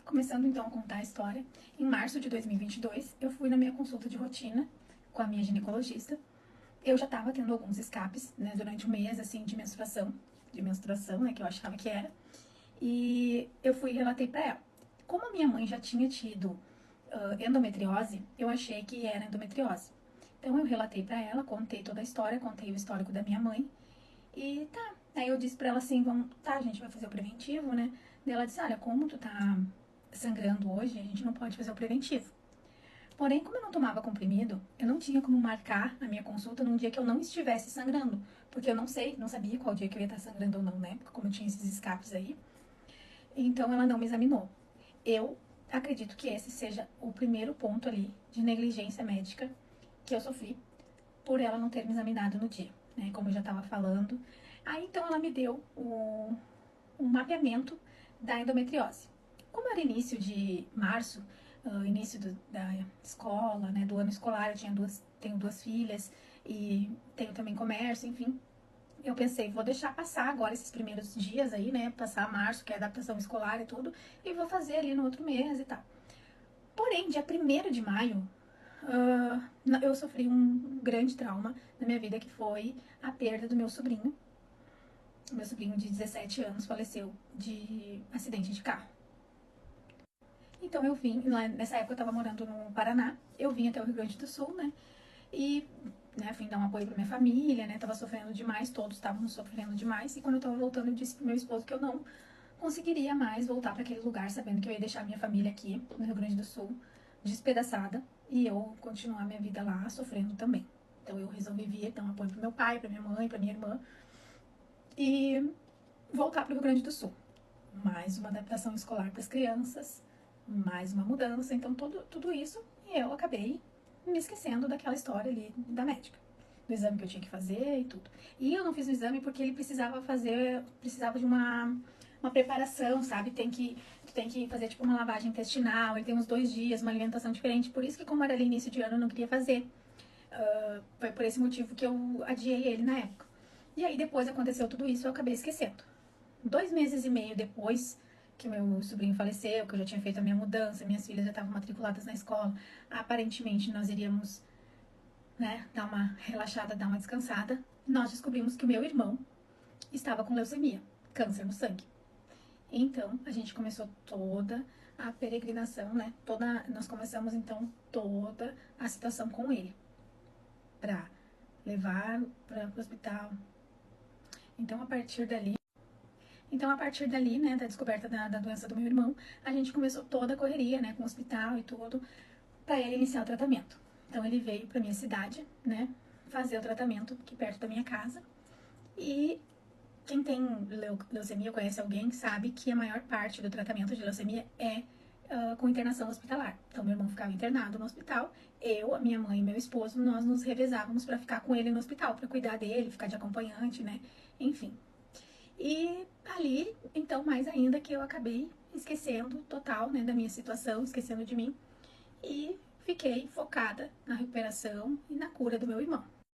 Começando então a contar a história, em março de 2022, eu fui na minha consulta de rotina com a minha ginecologista. Eu já estava tendo alguns escapes, né, durante um mês, assim, de menstruação, né, que eu achava que era. E eu fui e relatei para ela. Como a minha mãe já tinha tido endometriose, eu achei que era endometriose. Então eu relatei para ela, contei toda a história, contei o histórico da minha mãe. E tá, aí eu disse pra ela assim, a gente vai fazer o preventivo, né? Daí ela disse, olha, como tu tá sangrando hoje, a gente não pode fazer o preventivo. Porém, como eu não tomava comprimido, eu não tinha como marcar a minha consulta num dia que eu não estivesse sangrando. Porque eu não sabia qual dia que eu ia estar sangrando ou não, né? Porque como eu tinha esses escapes aí. Então ela não me examinou. Eu acredito que esse seja o primeiro ponto ali de negligência médica que eu sofri por ela não ter me examinado no dia, né? Como eu já estava falando. Aí então ela me deu um mapeamento da endometriose. Como era início de março, início da escola, né, do ano escolar, tenho duas filhas e tenho também comércio, enfim. Eu pensei, vou deixar passar agora esses primeiros dias aí, né, passar março, que é adaptação escolar e tudo, e vou fazer ali no outro mês e tal. Porém, dia 1º de maio, eu sofri um grande trauma na minha vida, que foi a perda do meu sobrinho. Meu sobrinho de 17 anos faleceu de acidente de carro. Então eu vim, nessa época eu tava morando no Paraná, eu vim até o Rio Grande do Sul, né? E, né, vim dar um apoio pra minha família, né? Tava sofrendo demais, todos estavam sofrendo demais. E quando eu tava voltando, eu disse pro meu esposo que eu não conseguiria mais voltar para aquele lugar, sabendo que eu ia deixar minha família aqui no Rio Grande do Sul, despedaçada, e eu continuar minha vida lá, sofrendo também. Então eu resolvi vir, dar um apoio pro meu pai, pra minha mãe, pra minha irmã, e voltar pro Rio Grande do Sul. Mais uma adaptação escolar para as crianças, mais uma mudança, então tudo isso, e eu acabei me esquecendo daquela história ali da médica, do exame que eu tinha que fazer e tudo. E eu não fiz o exame porque ele precisava de uma preparação, sabe? Tu tem que fazer tipo uma lavagem intestinal, ele tem uns 2 dias, uma alimentação diferente, por isso que como era ali início de ano eu não queria fazer. Foi por esse motivo que eu adiei ele na época. E aí depois aconteceu tudo isso, eu acabei esquecendo. 2 meses e meio depois que meu sobrinho faleceu, que eu já tinha feito a minha mudança, minhas filhas já estavam matriculadas na escola, aparentemente nós iríamos, né, dar uma relaxada, dar uma descansada. Nós descobrimos que o meu irmão estava com leucemia, câncer no sangue. Então, a gente começou toda a peregrinação, né? Nós começamos então toda a situação com ele, para levar para o hospital. Então, a partir dali, né, da descoberta da doença do meu irmão, a gente começou toda a correria, né, com o hospital e tudo, para ele iniciar o tratamento. Então, ele veio para minha cidade, né, fazer o tratamento aqui perto da minha casa. E quem tem leucemia, conhece alguém, sabe que a maior parte do tratamento de leucemia é com internação hospitalar. Então, meu irmão ficava internado no hospital, eu, a minha mãe e meu esposo, nós nos revezávamos para ficar com ele no hospital, para cuidar dele, ficar de acompanhante, né, enfim. E ali, então, mais ainda que eu acabei esquecendo total, né, da minha situação, esquecendo de mim, e fiquei focada na recuperação e na cura do meu irmão.